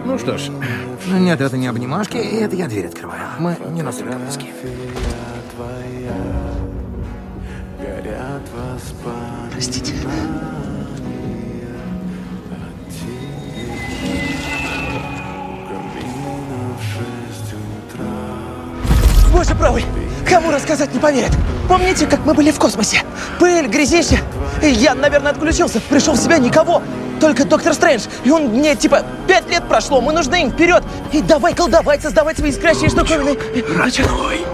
Ну что ж, нет, это не обнимашки, и это я дверь открываю. Мы не настолько близки. Простите. Боже правый! Кому рассказать не поверят. Помните, как мы были в космосе? Пыль, грязище. И я, наверное, отключился. Пришел в себя, никого. Только доктор Стрэндж. И он мне, типа, 5 лет прошло. Мы нужны им вперед. И давай колдовать, создавать свои искрящие штуковины. Родной.